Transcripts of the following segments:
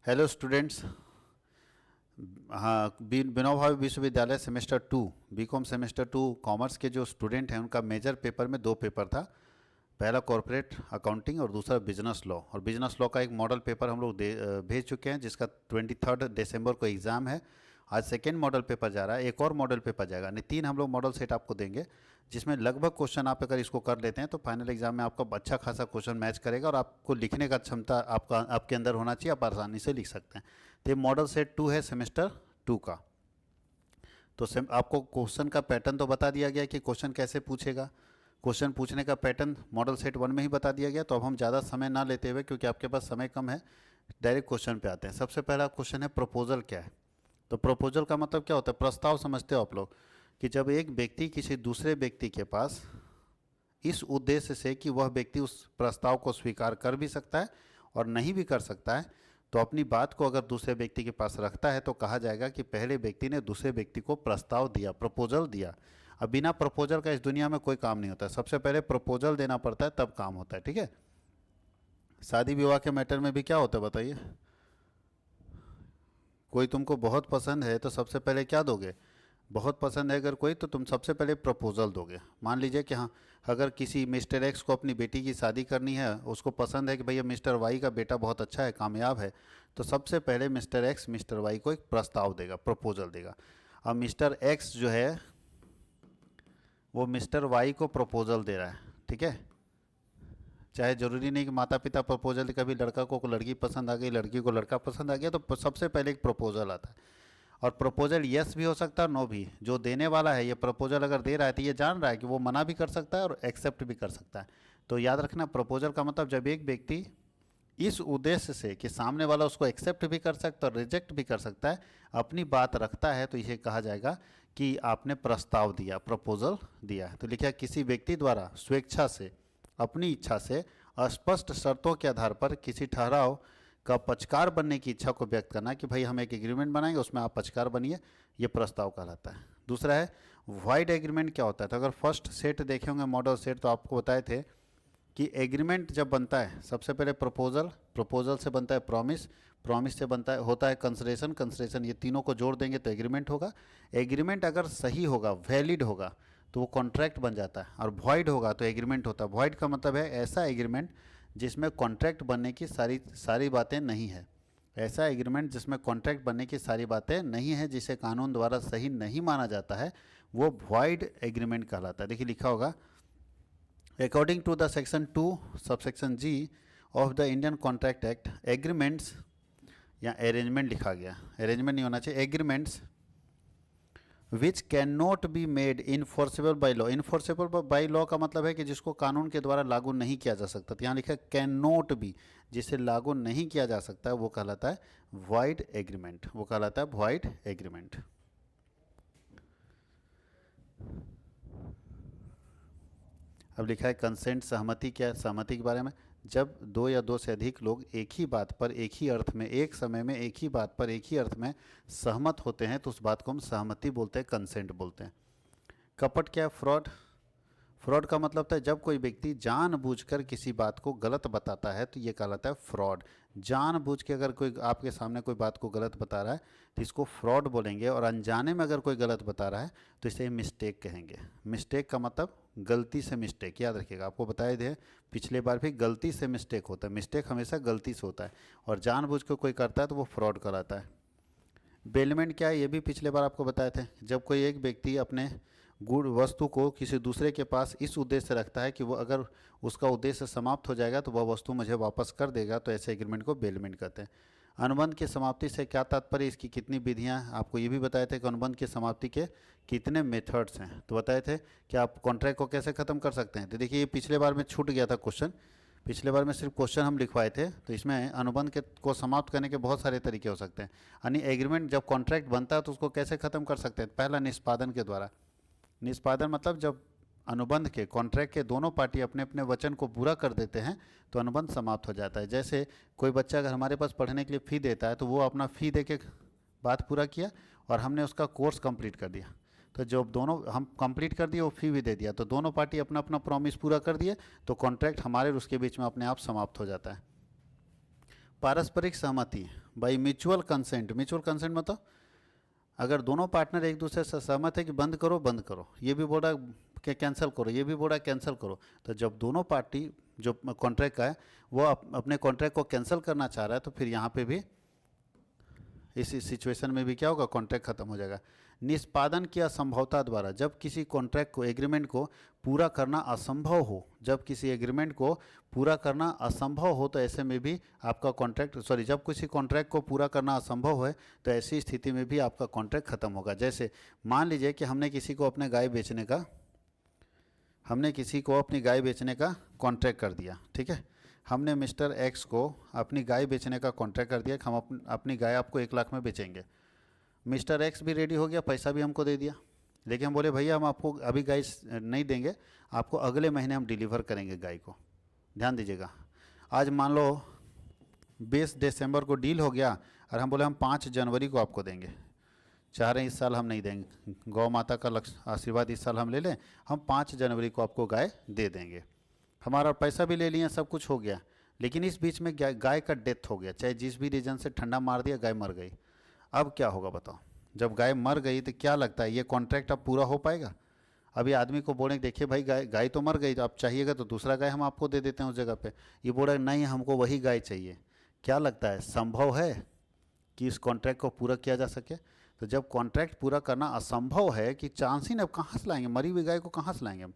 Hello students. हाँ, विनोबा भावे विश्वविद्यालय semester 2 BCom semester 2 commerce के जो स्टूडेंट हैं उनका मेजर पेपर में दो पेपर था। पहला कॉरपोरेट अकाउंटिंग और दूसरा बिजनेस लॉ। और बिजनेस लॉ का एक मॉडल पेपर हम लोग भेज चुके हैं जिसका 23 दिसंबर को एग्ज़ाम है। आज सेकेंड मॉडल पेपर जा रहा है, एक और मॉडल पेपर जाएगा, यानी 3 हम लोग मॉडल सेट आपको देंगे जिसमें लगभग क्वेश्चन आप अगर इसको कर लेते हैं तो फाइनल एग्जाम में आपका अच्छा खासा क्वेश्चन मैच करेगा और आपको लिखने का क्षमता आपके अंदर होना चाहिए, आप आसानी से लिख सकते हैं। तो ये मॉडल सेट 2 है सेमेस्टर 2 का। तो आपको क्वेश्चन का पैटर्न तो बता दिया गया कि क्वेश्चन कैसे पूछेगा। क्वेश्चन पूछने का पैटर्न मॉडल सेट 1 में ही बता दिया गया। तो अब हम ज़्यादा समय ना लेते हुए, क्योंकि आपके पास समय कम है, डायरेक्ट क्वेश्चन पे आते हैं। सबसे पहला क्वेश्चन है प्रपोजल क्या है। तो प्रपोजल का मतलब क्या होता है? प्रस्ताव। समझते हो आप लोग कि जब एक व्यक्ति किसी दूसरे व्यक्ति के पास इस उद्देश्य से कि वह व्यक्ति उस प्रस्ताव को स्वीकार कर भी सकता है और नहीं भी कर सकता है, तो अपनी बात को अगर दूसरे व्यक्ति के पास रखता है तो कहा जाएगा कि पहले व्यक्ति ने दूसरे व्यक्ति को प्रस्ताव दिया, प्रपोजल दिया। अब बिना प्रपोजल का इस दुनिया में कोई काम नहीं होता है। सबसे पहले प्रपोजल देना पड़ता है, तब काम होता है। ठीक है। शादी विवाह के मैटर में भी क्या होता है बताइए? कोई तुमको बहुत पसंद है तो सबसे पहले क्या दोगे? बहुत पसंद है अगर कोई, तो तुम सबसे पहले प्रपोजल दोगे। मान लीजिए कि हाँ, अगर किसी मिस्टर एक्स को अपनी बेटी की शादी करनी है, उसको पसंद है कि भैया मिस्टर वाई का बेटा बहुत अच्छा है, कामयाब है, तो सबसे पहले मिस्टर एक्स मिस्टर वाई को एक प्रस्ताव देगा, प्रपोजल देगा। अब मिस्टर एक्स जो है वो मिस्टर वाई को प्रपोजल दे रहा है। ठीक है। चाहे जरूरी नहीं कि माता पिता प्रपोजल, कभी लड़का को लड़की पसंद आ गई, लड़की को लड़का पसंद आ गया, तो सबसे पहले एक प्रपोजल आता है। और प्रपोजल यस भी हो सकता है, नो भी। जो देने वाला है ये प्रपोजल अगर दे रहा है तो ये जान रहा है कि वो मना भी कर सकता है और एक्सेप्ट भी कर सकता है। तो याद रखना, प्रपोजल का मतलब जब एक व्यक्ति इस उद्देश्य से कि सामने वाला उसको एक्सेप्ट भी कर सकता है और रिजेक्ट भी कर सकता है, अपनी बात रखता है, तो इसे कहा जाएगा कि आपने प्रस्ताव दिया, प्रपोजल दिया है। तो लिखा, किसी व्यक्ति द्वारा स्वेच्छा से, अपनी इच्छा से, अस्पष्ट शर्तों के आधार पर किसी ठहराव का पक्षकार बनने की इच्छा को व्यक्त करना कि भाई हम एक एग्रीमेंट बनाएंगे, उसमें आप पक्षकार बनिए, ये प्रस्ताव कहलाता है। दूसरा है वाइड एग्रीमेंट। क्या होता है? तो अगर फर्स्ट सेट देखे होंगे मॉडल सेट, तो आपको बताए थे कि एग्रीमेंट जब बनता है सबसे पहले प्रपोजल, प्रपोजल से बनता है प्रॉमिस, प्रॉमिस से बनता है होता है कंसलेशन, कंसलेशन, ये तीनों को जोड़ देंगे तो एग्रीमेंट होगा। एग्रीमेंट अगर सही होगा, वैलिड होगा, तो वो कॉन्ट्रैक्ट बन जाता है। और वॉइड होगा तो एग्रीमेंट होता है। वॉइड का मतलब है ऐसा एग्रीमेंट जिसमें कॉन्ट्रैक्ट बनने की सारी बातें नहीं है। ऐसा एग्रीमेंट जिसमें कॉन्ट्रैक्ट बनने की सारी बातें नहीं है, जिसे कानून द्वारा सही नहीं माना जाता है, वो वॉइड एग्रीमेंट कहलाता है। देखिए लिखा होगा, according to the section 2 subsection G of the Indian Contract Act, agreements, या अरेंजमेंट लिखा गया, अरेंजमेंट नहीं होना चाहिए, agreements which can not be made enforceable by law. Enforceable by law का मतलब है कि जिसको कानून के द्वारा लागू नहीं किया जा सकता। तो यहाँ लिखा है कैन नॉट बी, जिसे लागू नहीं किया जा सकता है, वो कहलाता है वॉइड एग्रीमेंट, वो कहलाता है वॉइड एग्रीमेंट। अब लिखा है कंसेंट, सहमति। क्या है सहमति के बारे में? जब दो या दो से अधिक लोग एक ही बात पर एक ही अर्थ में, एक समय में एक ही बात पर एक ही अर्थ में सहमत होते हैं तो उस बात को हम सहमति बोलते हैं, कंसेंट बोलते हैं। कपट क्या है? फ्रॉड। फ्रॉड का मतलब है जब कोई व्यक्ति जानबूझकर किसी बात को गलत बताता है तो ये कहलाता है फ्रॉड। जानबूझ के अगर कोई आपके सामने कोई बात को गलत बता रहा है तो इसको फ्रॉड बोलेंगे। और अनजाने में अगर कोई गलत बता रहा है तो इसे मिस्टेक कहेंगे। मिस्टेक का मतलब गलती से मिस्टेक, याद रखिएगा। आपको बताए थे पिछले बार भी, गलती से मिस्टेक होता है। मिस्टेक हमेशा गलती से होता है, और जानबूझ कर कोई करता है तो वो फ्रॉड कहलाता है। बेलमेंट क्या है? ये भी पिछले बार आपको बताए थे। जब कोई एक व्यक्ति अपने गुण वस्तु को किसी दूसरे के पास इस उद्देश्य से रखता है कि वो अगर उसका उद्देश्य समाप्त हो जाएगा तो वह वस्तु मुझे वापस कर देगा, तो ऐसे एग्रीमेंट को बेलमेंट कहते हैं। अनुबंध की समाप्ति से क्या तात्पर्य? इसकी कितनी विधियां? आपको ये भी बताए थे कि अनुबंध की समाप्ति के कितने मेथड्स हैं। तो बताए थे कि आप कॉन्ट्रैक्ट को कैसे ख़त्म कर सकते हैं। तो देखिए, ये पिछले बार में छूट गया था क्वेश्चन। पिछले बार में सिर्फ क्वेश्चन हम लिखवाए थे, तो इसमें अनुबंध के को समाप्त करने के बहुत सारे तरीके हो सकते हैं। यानी एग्रीमेंट जब कॉन्ट्रैक्ट बनता है तो उसको कैसे ख़त्म कर सकते हैं? पहला, निष्पादन के द्वारा। निष्पादन मतलब जब अनुबंध के, कॉन्ट्रैक्ट के दोनों पार्टी अपने अपने वचन को पूरा कर देते हैं तो अनुबंध समाप्त हो जाता है। जैसे कोई बच्चा अगर हमारे पास पढ़ने के लिए फ़ी देता है तो वो अपना फ़ी दे के बात पूरा किया और हमने उसका कोर्स कंप्लीट कर दिया, तो जब दोनों हम कंप्लीट कर दिए, वो फ़ी भी दे दिया, तो दोनों पार्टी अपना अपना प्रॉमिस पूरा कर दिए, तो कॉन्ट्रैक्ट हमारे और उसके बीच में अपने आप समाप्त हो जाता है। पारस्परिक सहमति भाई म्यूचुअल कंसेंट, म्यूचुअल कंसेंट मतलब अगर दोनों पार्टनर एक दूसरे से सहमत है कि बंद करो बंद करो, ये भी बोल रहा है कि कैंसिल करो, ये भी बोल रहा है कैंसिल करो, तो जब दोनों पार्टी जो कॉन्ट्रैक्ट का है वो अपने कॉन्ट्रैक्ट को कैंसिल करना चाह रहा है, तो फिर यहाँ पे भी इस सिचुएशन में भी क्या होगा, कॉन्ट्रैक्ट खत्म हो जाएगा। निष्पादन की असंभवता द्वारा, जब किसी कॉन्ट्रैक्ट को, एग्रीमेंट को पूरा करना असंभव हो, जब किसी एग्रीमेंट को पूरा करना असंभव हो, तो ऐसे में भी आपका कॉन्ट्रैक्ट, सॉरी, जब किसी कॉन्ट्रैक्ट को पूरा करना असंभव है तो ऐसी स्थिति में भी आपका कॉन्ट्रैक्ट खत्म होगा। जैसे मान लीजिए कि हमने किसी को अपने गाय बेचने का, हमने किसी को अपनी गाय बेचने का कॉन्ट्रैक्ट कर दिया, ठीक है, हमने मिस्टर एक्स को अपनी गाय बेचने का कॉन्ट्रैक्ट कर दिया कि हम अपनी गाय आपको 1 लाख में बेचेंगे। मिस्टर एक्स भी रेडी हो गया, पैसा भी हमको दे दिया, लेकिन हम बोले भैया हम आपको अभी गाय नहीं देंगे, आपको अगले महीने हम डिलीवर करेंगे गाय को। ध्यान दीजिएगा, आज मान लो 20 दिसंबर को डील हो गया और हम बोले हम 5 जनवरी को आपको देंगे, चाह रहे हैं इस साल हम नहीं देंगे, गौ माता का लक्ष्य आशीर्वाद इस साल हम ले लें, हम 5 जनवरी को आपको गाय दे देंगे। हमारा पैसा भी ले लिए, सब कुछ हो गया, लेकिन इस बीच में गाय का डेथ हो गया, चाहे जिस भी रीजन से ठंडा मार दिया, गाय मर गई। अब क्या होगा बताओ, जब गाय मर गई तो क्या लगता है ये कॉन्ट्रैक्ट अब पूरा हो पाएगा? अभी आदमी को बोले देखिए भाई गाय तो मर गई, तो आप चाहिएगा तो दूसरा गाय हम आपको दे देते हैं उस जगह पे, ये बोल रहा नहीं हमको वही गाय चाहिए। क्या लगता है संभव है कि इस कॉन्ट्रैक्ट को पूरा किया जा सके? तो जब कॉन्ट्रैक्ट पूरा करना असंभव है कि चांस ही नहीं, अब कहाँ से लाएंगे, मरी हुई गाय को कहाँ से लाएंगे हम?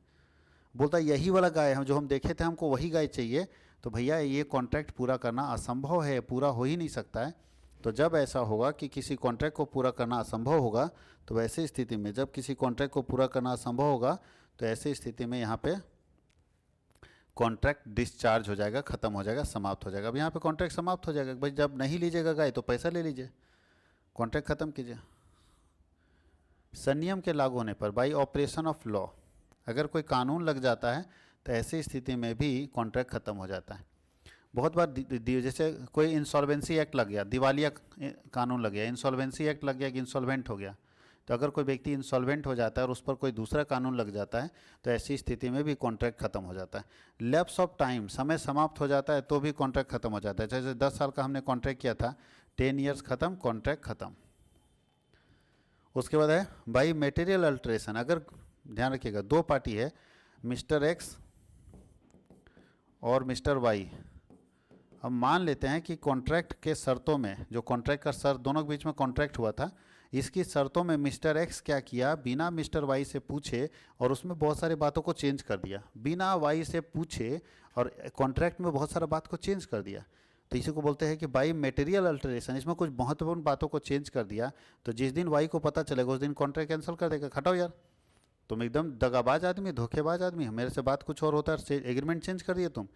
बोलता है यही वाला गाय हम जो हम देखे थे हमको वही गाय चाहिए, तो भैया ये कॉन्ट्रैक्ट पूरा करना असंभव है, पूरा हो ही नहीं सकता है। तो जब ऐसा होगा कि किसी कॉन्ट्रैक्ट को पूरा करना असंभव होगा, तो वैसी स्थिति में, जब किसी कॉन्ट्रैक्ट को पूरा करना असंभव होगा, तो ऐसी स्थिति में यहाँ पे कॉन्ट्रैक्ट डिस्चार्ज हो जाएगा, ख़त्म हो जाएगा, समाप्त हो जाएगा। अब यहाँ पे कॉन्ट्रैक्ट समाप्त हो जाएगा, भाई जब नहीं लीजिएगा गाय तो पैसा ले लीजिए, कॉन्ट्रैक्ट ख़त्म कीजिए। संनियम के लागू होने पर, बाई ऑपरेशन ऑफ लॉ, अगर कोई कानून लग जाता है तो ऐसी स्थिति में भी कॉन्ट्रैक्ट ख़त्म हो जाता है। बहुत बार जैसे कोई इंसॉल्वेंसी एक्ट लग गया, दिवालिया कानून लग गया, इंसॉल्वेंसी एक्ट लग गया कि इंसॉल्वेंट हो गया, तो अगर कोई व्यक्ति इंसॉल्वेंट हो जाता है और उस पर कोई दूसरा कानून लग जाता है तो ऐसी स्थिति में भी कॉन्ट्रैक्ट खत्म हो जाता है। लैप्स ऑफ टाइम, समय समाप्त हो जाता है तो भी कॉन्ट्रैक्ट खत्म हो जाता है। जैसे 10 साल का हमने कॉन्ट्रैक्ट किया था, 10 ईयर्स खत्म, कॉन्ट्रैक्ट खत्म। उसके बाद है बाई मेटेरियल अल्ट्रेशन, अगर ध्यान रखिएगा 2 पार्टी है, मिस्टर एक्स और मिस्टर वाई। अब मान लेते हैं कि कॉन्ट्रैक्ट के शर्तों में, जो कॉन्ट्रैक्ट का शर्त, दोनों के बीच में कॉन्ट्रैक्ट हुआ था, इसकी शर्तों में मिस्टर एक्स क्या किया, बिना मिस्टर वाई से पूछे और उसमें बहुत सारी बातों को चेंज कर दिया, बिना वाई से पूछे और कॉन्ट्रैक्ट में बहुत सारा बात को चेंज कर दिया, तो इसी को बोलते हैं कि बाई मेटेरियल अल्टरेशन। इसमें कुछ महत्वपूर्ण बातों को चेंज कर दिया, तो जिस दिन वाई को पता चलेगा उस दिन कॉन्ट्रैक्ट कैंसिल कर देगा, हटाओ यार तुम एकदम दगाबाज आदमी, धोखेबाज आदमी, मेरे से बात कुछ और होता है, एग्रीमेंट चेंज कर दिया तुम।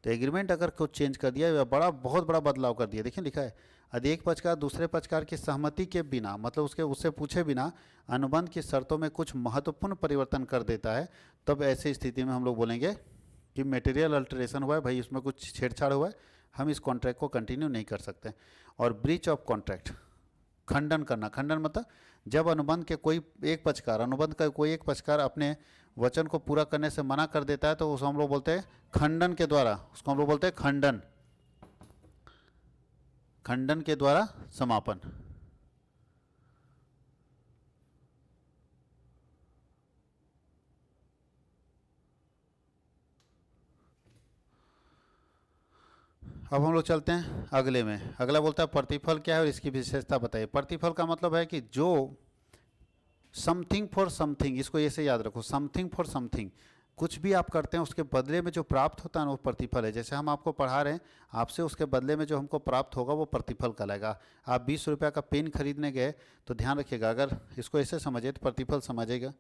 तो एग्रीमेंट अगर कुछ चेंज कर दिया या बहुत बड़ा बदलाव कर दिया, देखिए लिखा है यदि एक पक्षकार दूसरे पक्षकार की सहमति के बिना, मतलब उससे पूछे बिना अनुबंध की शर्तों में कुछ महत्वपूर्ण परिवर्तन कर देता है, तब ऐसी स्थिति में हम लोग बोलेंगे कि मटेरियल अल्टरेशन हुआ है, भाई इसमें कुछ छेड़छाड़ हुआ है, हम इस कॉन्ट्रैक्ट को कंटिन्यू नहीं कर सकते। और ब्रीच ऑफ कॉन्ट्रैक्ट, खंडन करना, खंडन मतलब जब अनुबंध के कोई एक पक्षकार, अनुबंध का कोई एक पक्षकार अपने वचन को पूरा करने से मना कर देता है, तो उसको हम लोग बोलते हैं खंडन के द्वारा, उसको हम लोग बोलते हैं खंडन, खंडन के द्वारा समापन। अब हम लोग चलते हैं अगले में। अगला बोलता है प्रतिफल क्या है और इसकी विशेषता बताइए। प्रतिफल का मतलब है कि जो समथिंग फॉर समथिंग, इसको ऐसे याद रखो, समथिंग फॉर समथिंग, कुछ भी आप करते हैं उसके बदले में जो प्राप्त होता है ना वो प्रतिफल है। जैसे हम आपको पढ़ा रहे हैं, आपसे उसके बदले में जो हमको प्राप्त होगा वो प्रतिफल कहलाएगा। आप 20 रुपये का पेन खरीदने गए तो ध्यान रखिएगा, अगर इसको ऐसे समझिए तो प्रतिफल समझेगा।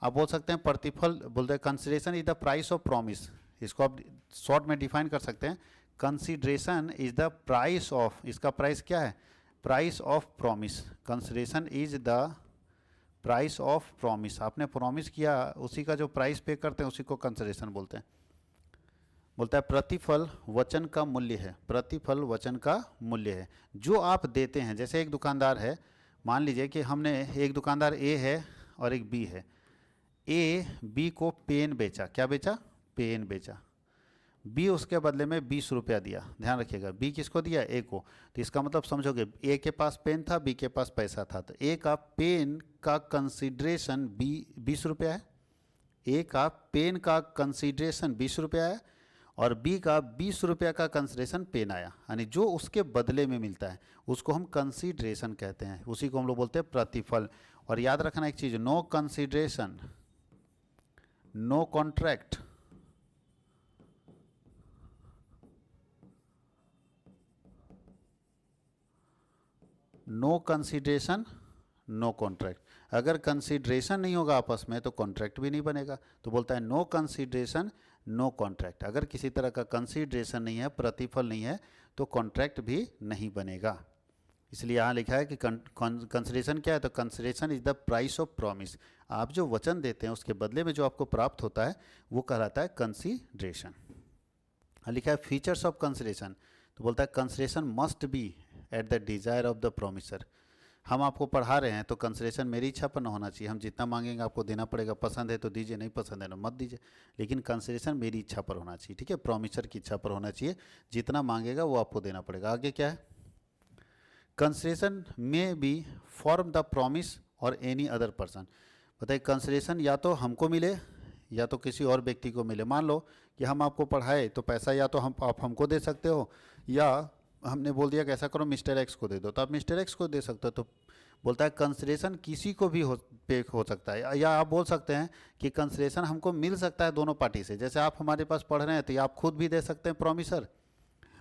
आप बोल सकते हैं प्रतिफल, बोलते हैं consideration is the price of promise, इसको आप शॉर्ट में डिफाइन कर सकते हैं, consideration is the price of, इसका प्राइस क्या है, price of promise, consideration is the price of promise, आपने प्रॉमिस किया उसी का जो प्राइस पे करते हैं उसी को कंसिडरेशन बोलते हैं। बोलता है प्रतिफल वचन का मूल्य है, प्रतिफल वचन का मूल्य है जो आप देते हैं। जैसे एक दुकानदार है, मान लीजिए कि हमने, एक दुकानदार ए है और एक बी है, ए बी को पेन बेचा, क्या बेचा, पेन बेचा, बी उसके बदले में 20 रुपया दिया, ध्यान रखिएगा, बी किसको दिया, ए को। तो इसका मतलब समझोगे, ए के पास पेन था, बी के पास पैसा था, तो ए का पेन का कंसिडरेशन 20 रुपया है, ए का पेन का कंसिडरेशन 20 रुपया है, और बी का 20 रुपया का कंसिडरेशन पेन आया, यानी जो उसके बदले में मिलता है उसको हम कंसिडरेशन कहते हैं, उसी को हम लोग बोलते हैं प्रतिफल। और याद रखना एक चीज, no consideration no contract, no consideration no contract. अगर कंसिडरेशन नहीं होगा आपस में तो कॉन्ट्रैक्ट भी नहीं बनेगा। तो बोलता है नो कंसिडरेशन नो कॉन्ट्रैक्ट, अगर किसी तरह का कंसिडरेशन नहीं है, प्रतिफल नहीं है, तो कॉन्ट्रैक्ट भी नहीं बनेगा। इसलिए यहाँ लिखा है कि कंसिडरेशन क्या है, तो consideration is the price of promise, आप जो वचन देते हैं उसके बदले में जो आपको प्राप्त होता है वो कहलाता है कंसिडरेशन। लिखा है फीचर्स ऑफ कंसिडरेशन, तो बोलता है consideration must be at the desire of the promisor. हम आपको पढ़ा रहे हैं तो कंसिडरेशन मेरी इच्छा पर ना होना चाहिए, हम जितना मांगेंगे आपको देना पड़ेगा, पसंद है तो दीजिए, नहीं पसंद है तो मत दीजिए, लेकिन कंसिडरेशन मेरी इच्छा पर होना चाहिए, ठीक है, प्रोमिसर की इच्छा पर होना चाहिए, जितना मांगेगा वो आपको देना पड़ेगा। आगे क्या है, कंसिडरेशन में बी फॉर्म द प्रॉमिस और एनी अदर पर्सन। बताइए, कंसिडरेशन या तो हमको मिले या तो किसी और व्यक्ति को मिले। मान लो कि हम आपको पढ़ाए तो पैसा या तो आप हमको दे सकते हो, या हमने बोल दिया कि ऐसा करो मिस्टर एक्स को दे दो, तो आप मिस्टर एक्स को दे सकते हो। तो बोलता है कंसिडरेशन किसी को भी पे हो सकता है, या आप बोल सकते हैं कि कंसिडरेशन हमको मिल सकता है दोनों पार्टी से। जैसे आप हमारे पास पढ़ रहे हैं तो या आप खुद भी दे सकते हैं प्रॉमिसर,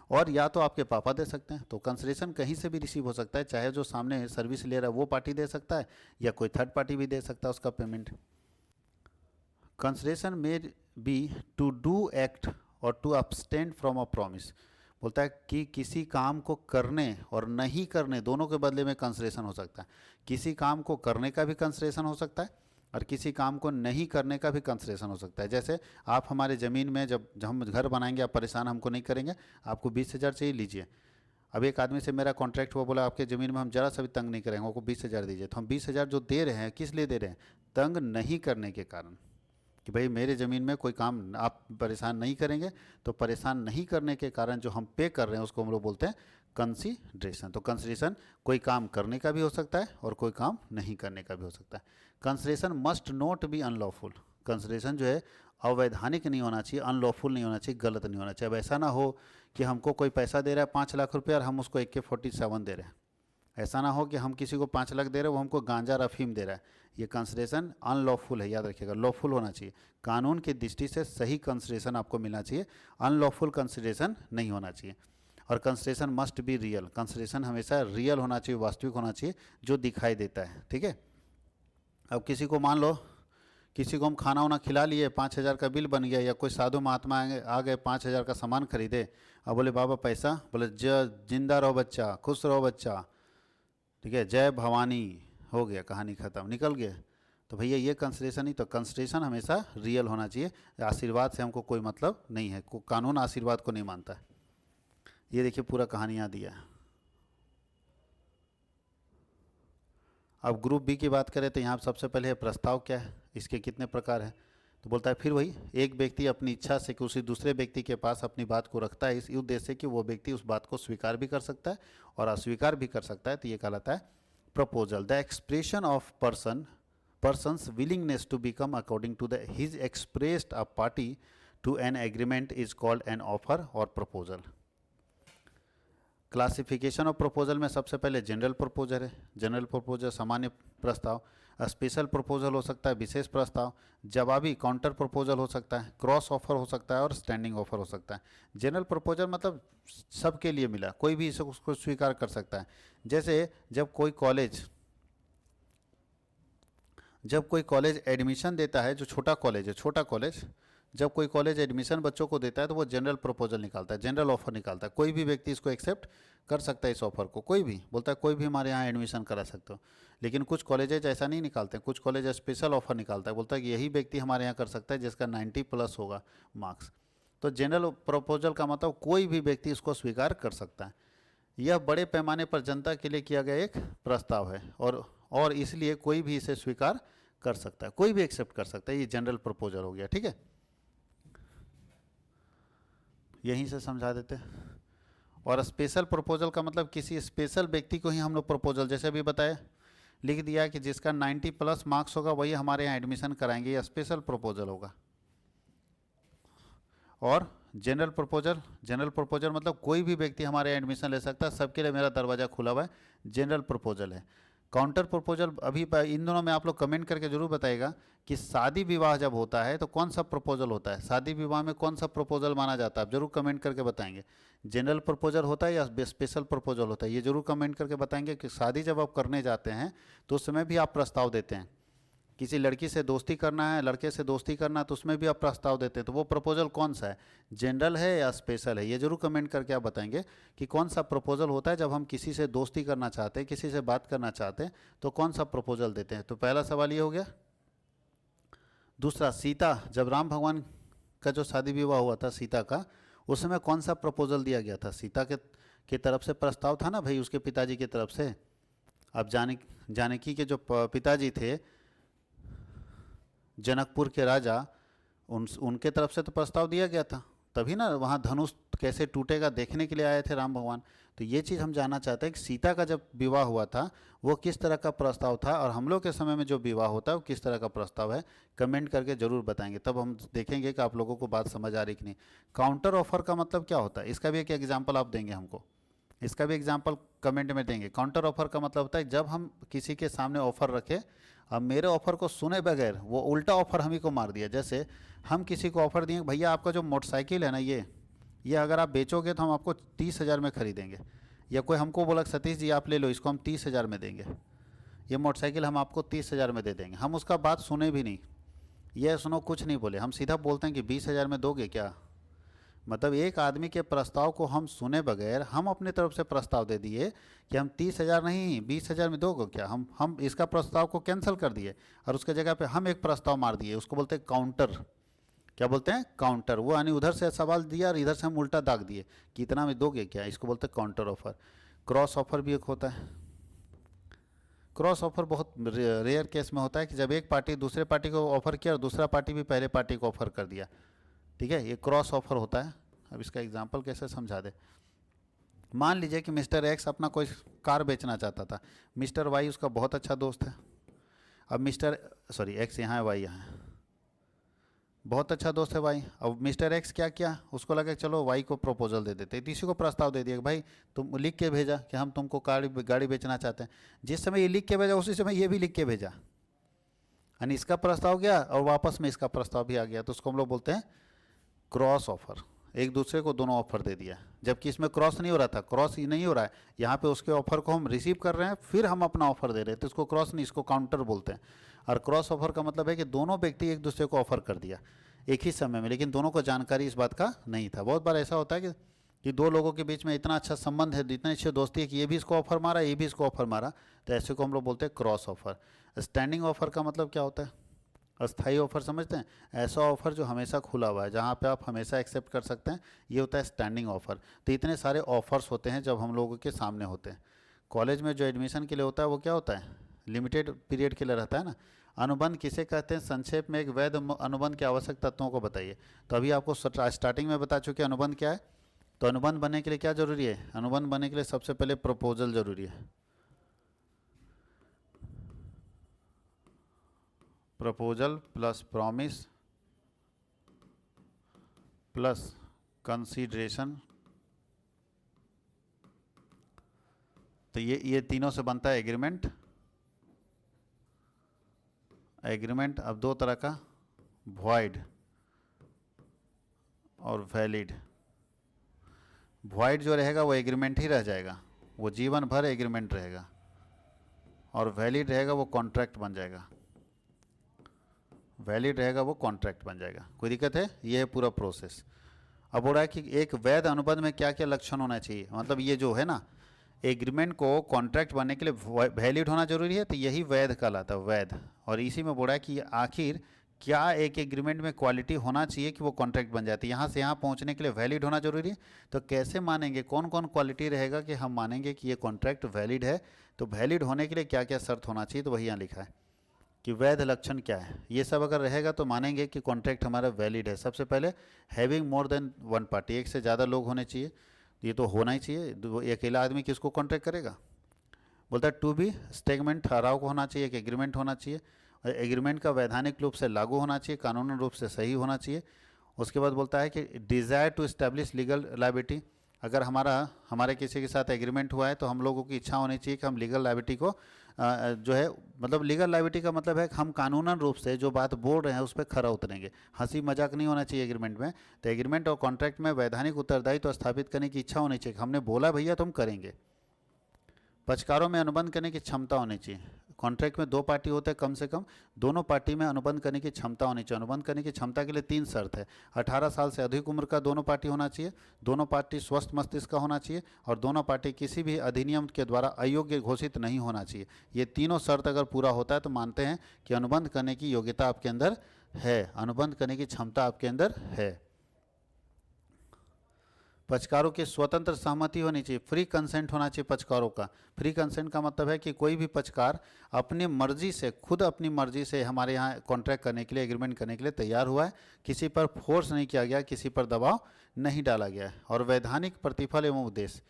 और या तो आपके पापा दे सकते हैं। तो कंसिडरेशन कहीं से भी रिसीव हो सकता है, चाहे जो सामने सर्विस ले रहा है वो पार्टी दे सकता है, या कोई थर्ड पार्टी भी दे सकता है उसका payment. Consideration may be to do act और to abstain from a promise. बोलता है कि किसी काम को करने और नहीं करने दोनों के बदले में कंसिडरेशन हो सकता है। किसी काम को करने का भी कंसिडरेशन हो सकता है और किसी काम को नहीं करने का भी कंसिडरेशन हो सकता है। जैसे आप हमारे ज़मीन में जब हम घर बनाएंगे, आप परेशान हमको नहीं करेंगे, आपको 20,000 चाहिए, लीजिए। अब एक आदमी से मेरा कॉन्ट्रैक्ट हुआ, बोला आपके ज़मीन में हम जरा सा भी तंग नहीं करेंगे, आपको 20,000 दीजिए। तो हम 20,000 जो दे रहे हैं किस लिए दे रहे हैं, तंग नहीं करने के कारण, कि भाई मेरे ज़मीन में कोई काम आप परेशान नहीं करेंगे, तो परेशान नहीं करने के कारण जो हम पे कर रहे हैं उसको हम लोग बोलते हैं कंसिडरेशन। तो कंसिडरेशन कोई काम करने का भी हो सकता है और कोई काम नहीं करने का भी हो सकता है। Consideration must not be unlawful, consideration जो है अवैधानिक नहीं होना चाहिए, अनलॉफुल नहीं होना चाहिए, गलत नहीं होना चाहिए। अब ऐसा ना हो कि हमको कोई पैसा दे रहा है 5 लाख रुपये और हम उसको AK-47 दे रहे हैं। ऐसा ना हो कि हम किसी को 5 लाख दे रहे हैं, वो हमको गांजा और अफीम दे रहा है। ये कंसिडरेशन अनलॉफुल है, याद रखिएगा, लॉफुल होना चाहिए। कानून की दृष्टि से सही कंसिडरेशन आपको मिलना चाहिए, अनलॉफुल कंसिडरेशन नहीं होना चाहिए। और consideration must be real, consideration हमेशा रियल होना चाहिए, वास्तविक होना चाहिए, जो दिखाई देता है, ठीक है। अब किसी को मान लो किसी को हम खाना वाना खिला लिए, 5,000 का बिल बन गया, या कोई साधु महात्मा आ गए 5,000 का सामान खरीदे, अब बोले बाबा पैसा, बोले जिंदा रहो बच्चा, खुश रहो बच्चा, ठीक है, जय भवानी, हो गया, कहानी खत्म, निकल गए। तो भैया ये कंसिडरेशन ही, तो कंसिडरेशन हमेशा रियल होना चाहिए। आशीर्वाद से हमको कोई मतलब नहीं है, कानून आशीर्वाद को नहीं मानता है। ये देखिए पूरा कहानी यहाँ दिया है। अब ग्रुप बी की बात करें तो यहाँ सबसे पहले है प्रस्ताव क्या है, इसके कितने प्रकार हैं। तो बोलता है फिर वही, एक व्यक्ति अपनी इच्छा से किसी दूसरे व्यक्ति के पास अपनी बात को रखता है, इस उद्देश्य से कि वो व्यक्ति उस बात को स्वीकार भी कर सकता है और अस्वीकार भी कर सकता है, तो ये कहलाता है proposal. The expression of person's willingness to become according to his expressed a party to an agreement is called an offer or proposal। Classification of proposal में सबसे पहले जनरल प्रपोजल है, जनरल प्रपोजल सामान्य प्रस्ताव, स्पेशल प्रपोजल हो सकता है विशेष प्रस्ताव, जवाबी काउंटर प्रपोजल हो सकता है, क्रॉस ऑफर हो सकता है और स्टैंडिंग ऑफर हो सकता है। जनरल प्रपोजल मतलब सबके लिए मिला, कोई भी इसे उसको स्वीकार कर सकता है। जैसे जब कोई कॉलेज एडमिशन देता है, जो छोटा कॉलेज है, छोटा कॉलेज जब कोई कॉलेज एडमिशन बच्चों को देता है तो वो जनरल प्रपोजल निकालता है, जनरल ऑफर निकालता है। कोई भी व्यक्ति इसको एक्सेप्ट कर सकता है, इस ऑफर को कोई भी, बोलता है कोई भी हमारे यहाँ एडमिशन करा सकते हो। लेकिन कुछ कॉलेजेज ऐसा नहीं निकालते हैं, कुछ कॉलेज स्पेशल ऑफर निकालता है, बोलता है कि यही व्यक्ति हमारे यहाँ कर सकता है जिसका 90+ होगा मार्क्स। तो जनरल प्रपोजल का मतलब कोई भी व्यक्ति इसको स्वीकार कर सकता है। यह बड़े पैमाने पर जनता के लिए किया गया एक प्रस्ताव है, और इसलिए कोई भी इसे स्वीकार कर सकता है, कोई भी एक्सेप्ट कर सकता है। ये जनरल प्रपोजल हो गया, ठीक है। यहीं से समझा देते। और स्पेशल प्रपोजल का मतलब किसी स्पेशल व्यक्ति को ही हम लोग प्रपोजल, जैसे अभी बताया, लिख दिया कि जिसका 90 प्लस मार्क्स होगा वही हमारे यहाँ एडमिशन कराएंगे, ये स्पेशल प्रपोजल होगा। और जनरल प्रपोजल मतलब कोई भी व्यक्ति हमारे यहाँ एडमिशन ले सकता है, सबके लिए मेरा दरवाज़ा खुला हुआ है, जनरल प्रपोजल है। काउंटर प्रपोजल अभी इन दोनों में आप लोग कमेंट करके जरूर बताइएगा कि शादी विवाह जब होता है तो कौन सा प्रपोजल होता है, शादी विवाह में कौन सा प्रपोजल माना जाता है, आप जरूर कमेंट करके बताएंगे। जनरल प्रपोजल होता है या स्पेशल प्रपोजल होता है, ये जरूर कमेंट करके बताएंगे कि शादी जब आप करने जाते हैं तो उस समय भी आप प्रस्ताव देते हैं। किसी लड़की से दोस्ती करना है, लड़के से दोस्ती करना है, तो उसमें भी आप प्रस्ताव देते हैं, तो वो प्रपोजल कौन सा है, जनरल है या स्पेशल है, ये जरूर कमेंट करके आप बताएंगे कि कौन सा प्रपोजल होता है जब हम किसी से दोस्ती करना चाहते हैं, किसी से बात करना चाहते हैं, तो कौन सा प्रपोजल देते हैं। तो पहला सवाल ये हो गया। दूसरा, सीता, जब राम भगवान का जो शादी विवाह हुआ था सीता का, उस समय कौन सा प्रपोजल दिया गया था, सीता के तरफ से प्रस्ताव था ना भाई, उसके पिताजी की तरफ से। अब जानकी के जो पिताजी थे जनकपुर के राजा, उनके तरफ से तो प्रस्ताव दिया गया था, तभी ना वहाँ धनुष कैसे टूटेगा देखने के लिए आए थे राम भगवान। तो ये चीज़ हम जानना चाहते हैं कि सीता का जब विवाह हुआ था वो किस तरह का प्रस्ताव था, और हम लोग के समय में जो विवाह होता है वो किस तरह का प्रस्ताव है, कमेंट करके ज़रूर बताएंगे, तब हम देखेंगे कि आप लोगों को बात समझ आ रही कि नहीं। काउंटर ऑफर का मतलब क्या होता है, इसका भी एक एग्जाम्पल आप देंगे हमको, इसका भी एग्जाम्पल कमेंट में देंगे। काउंटर ऑफर का मतलब होता है जब हम किसी के सामने ऑफर रखें, अब मेरे ऑफर को सुने बगैर वो उल्टा ऑफर हम ही को मार दिया। जैसे हम किसी को ऑफर दिए, भैया आपका जो मोटरसाइकिल है ना, ये अगर आप बेचोगे तो हम आपको 30,000 में खरीदेंगे, या कोई हमको बोला सतीश जी आप ले लो इसको, हम 30,000 में देंगे, ये मोटरसाइकिल हम आपको 30,000 में दे देंगे। हम उसका बात सुने भी नहीं, ये सुनो कुछ नहीं बोले, हम सीधा बोलते हैं कि 20,000 में दोगे क्या। मतलब एक आदमी के प्रस्ताव को हम सुने बगैर हम अपनी तरफ से प्रस्ताव दे दिए कि हम 30,000 नहीं 20,000 में दोगे क्या। हम इसका प्रस्ताव को कैंसिल कर दिए और उसके जगह पे हम एक प्रस्ताव मार दिए, उसको बोलते हैं काउंटर। क्या बोलते हैं, काउंटर। वो यानी उधर से सवाल दिया और इधर से हम उल्टा दाग दिए कि इतना में दोगे क्या, इसको बोलते हैं काउंटर ऑफर। क्रॉस ऑफर भी एक होता है। क्रॉस ऑफर बहुत रेयर केस में होता है कि जब एक पार्टी दूसरे पार्टी को ऑफर किया और दूसरा पार्टी भी पहले पार्टी को ऑफर कर दिया, ठीक है, ये क्रॉस ऑफर होता है। अब इसका एग्जांपल कैसे समझा दे। मान लीजिए कि मिस्टर एक्स अपना कोई कार बेचना चाहता था, मिस्टर वाई उसका बहुत अच्छा दोस्त है। अब एक्स यहाँ है, वाई यहाँ है, बहुत अच्छा दोस्त है वाई। अब मिस्टर एक्स क्या किया, उसको लगा चलो वाई को प्रपोजल दे देते, इसी को प्रस्ताव दे दिया कि भाई तुम लिख के भेजा कि हम तुमको गाड़ी बेचना चाहते हैं। जिस समय ये लिख के भेजा उसी समय ये भी लिख के भेजा, यानी इसका प्रस्ताव गया और वापस में इसका प्रस्ताव भी आ गया, तो उसको हम लोग बोलते हैं क्रॉस ऑफर। एक दूसरे को दोनों ऑफर दे दिया, जबकि इसमें क्रॉस नहीं हो रहा था, क्रॉस ही नहीं हो रहा है, यहाँ पे उसके ऑफर को हम रिसीव कर रहे हैं फिर हम अपना ऑफर दे रहे हैं, तो इसको क्रॉस नहीं, इसको काउंटर बोलते हैं। और क्रॉस ऑफर का मतलब है कि दोनों व्यक्ति एक दूसरे को ऑफर कर दिया एक ही समय में, लेकिन दोनों को जानकारी इस बात का नहीं था। बहुत बार ऐसा होता है कि दो लोगों के बीच में इतना अच्छा संबंध है, इतनी अच्छी दोस्ती है कि ये भी इसको ऑफर मारा ये भी इसको ऑफर मारा, तो ऐसे को हम लोग बोलते हैं क्रॉस ऑफर। स्टैंडिंग ऑफर का मतलब क्या होता है, अस्थाई ऑफर समझते हैं, ऐसा ऑफर जो हमेशा खुला हुआ है, जहाँ पे आप हमेशा एक्सेप्ट कर सकते हैं, ये होता है स्टैंडिंग ऑफर। तो इतने सारे ऑफर्स होते हैं जब हम लोगों के सामने होते हैं। कॉलेज में जो एडमिशन के लिए होता है वो क्या होता है, लिमिटेड पीरियड के लिए रहता है ना। अनुबंध किसे कहते हैं, संक्षेप में एक वैध अनुबंध के आवश्यक तत्वों को बताइए। तो अभी आपको स्टार्टिंग में बता चुके अनुबंध क्या है। तो अनुबंध बनने के लिए क्या जरूरी है, अनुबंध बनने के लिए सबसे पहले प्रपोजल जरूरी है। Proposal plus promise plus consideration, तो ये तीनों से बनता है एग्रीमेंट। अब दो तरह का, वॉइड और वैलिड। वॉइड जो रहेगा वो एग्रीमेंट ही रह जाएगा, वो जीवन भर एग्रीमेंट रहेगा, और वैलिड रहेगा वो कॉन्ट्रैक्ट बन जाएगा। वैलिड रहेगा वो कॉन्ट्रैक्ट बन जाएगा। कोई दिक्कत है, ये है पूरा प्रोसेस। अब हो रहा है कि एक वैध अनुबंध में क्या क्या लक्षण होना चाहिए, मतलब ये जो है ना एग्रीमेंट को कॉन्ट्रैक्ट बनने के लिए वैलिड होना जरूरी है, तो यही वैध कहलाता है, वैध। और इसी में बोल रहा है कि आखिर क्या एक एग्रीमेंट में क्वालिटी होना चाहिए कि वो कॉन्ट्रैक्ट बन जाती है। यहाँ से यहाँ पहुँचने के लिए वैलिड होना जरूरी है। तो कैसे मानेंगे, कौन कौन क्वालिटी रहेगा कि हम मानेंगे कि ये कॉन्ट्रैक्ट वैलिड है। तो वैलिड होने के लिए क्या क्या शर्त होना चाहिए, तो वही यहाँ लिखा है। कि वैध लक्षण क्या है, ये सब अगर रहेगा तो मानेंगे कि कॉन्ट्रैक्ट हमारा वैलिड है। सबसे पहले having more than one party, एक से ज़्यादा लोग होने चाहिए, ये तो होना ही चाहिए, अकेला आदमी किसको कॉन्ट्रैक्ट करेगा। बोलता है टू बी स्टेगमेंट ठहराव को होना चाहिए, एक एग्रीमेंट होना चाहिए, और एग्रीमेंट का वैधानिक रूप से लागू होना चाहिए, कानूनी रूप से सही होना चाहिए। उसके बाद बोलता है कि desire to establish legal liability, अगर हमारे किसी के साथ एग्रीमेंट हुआ है तो हम लोगों की इच्छा होनी चाहिए कि हम लीगल लायबिलिटी को जो है, मतलब लीगल लायबिलिटी का मतलब है कि हम कानूनन रूप से जो बात बोल रहे हैं उस पर खरा उतरेंगे, हंसी मजाक नहीं होना चाहिए एग्रीमेंट में। तो एग्रीमेंट और कॉन्ट्रैक्ट में वैधानिक उत्तरदायित्व स्थापित करने की इच्छा होनी चाहिए, हमने बोला भैया तो हम करेंगे। पक्षकारों में अनुबंध करने की क्षमता होनी चाहिए, कॉन्ट्रैक्ट में दो पार्टी होते हैं कम से कम, दोनों पार्टी में अनुबंध करने की क्षमता होनी चाहिए। अनुबंध करने की क्षमता के लिए 3 शर्त है, 18 साल से अधिक उम्र का दोनों पार्टी होना चाहिए, दोनों पार्टी स्वस्थ मस्तिष्क का होना चाहिए, और दोनों पार्टी किसी भी अधिनियम के द्वारा अयोग्य घोषित नहीं होना चाहिए। ये तीनों शर्त अगर पूरा होता है तो मानते हैं कि अनुबंध करने की योग्यता आपके अंदर है, अनुबंध करने की क्षमता आपके अंदर है। पक्षकारों की स्वतंत्र सहमति होनी चाहिए, फ्री कंसेंट होना चाहिए पक्षकारों का। फ्री कंसेंट का मतलब है कि कोई भी पक्षकार अपनी मर्जी से, खुद अपनी मर्जी से हमारे यहाँ कॉन्ट्रैक्ट करने के लिए, एग्रीमेंट करने के लिए तैयार हुआ है, किसी पर फोर्स नहीं किया गया, किसी पर दबाव नहीं डाला गया है। और वैधानिक प्रतिफल एवं उद्देश्य,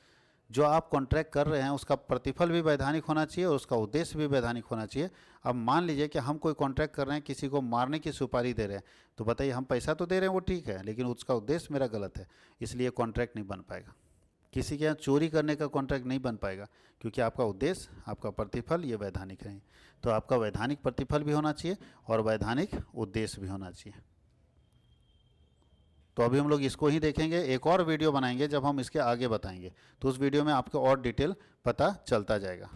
जो आप कॉन्ट्रैक्ट कर रहे हैं उसका प्रतिफल भी वैधानिक होना चाहिए और उसका उद्देश्य भी वैधानिक होना चाहिए। अब मान लीजिए कि हम कोई कॉन्ट्रैक्ट कर रहे हैं, किसी को मारने की सुपारी दे रहे हैं, तो बताइए हम पैसा तो दे रहे हैं वो ठीक है, लेकिन उसका उद्देश्य मेरा गलत है, इसलिए कॉन्ट्रैक्ट नहीं बन पाएगा। किसी के यहाँ चोरी करने का कॉन्ट्रैक्ट नहीं बन पाएगा, क्योंकि आपका उद्देश्य, आपका प्रतिफल ये वैधानिक नहीं। तो आपका वैधानिक प्रतिफल भी होना चाहिए और वैधानिक उद्देश्य भी होना चाहिए। तो अभी हम लोग इसको ही देखेंगे, एक और वीडियो बनाएंगे जब हम इसके आगे बताएंगे, तो उस वीडियो में आपको और डिटेल पता चलता जाएगा।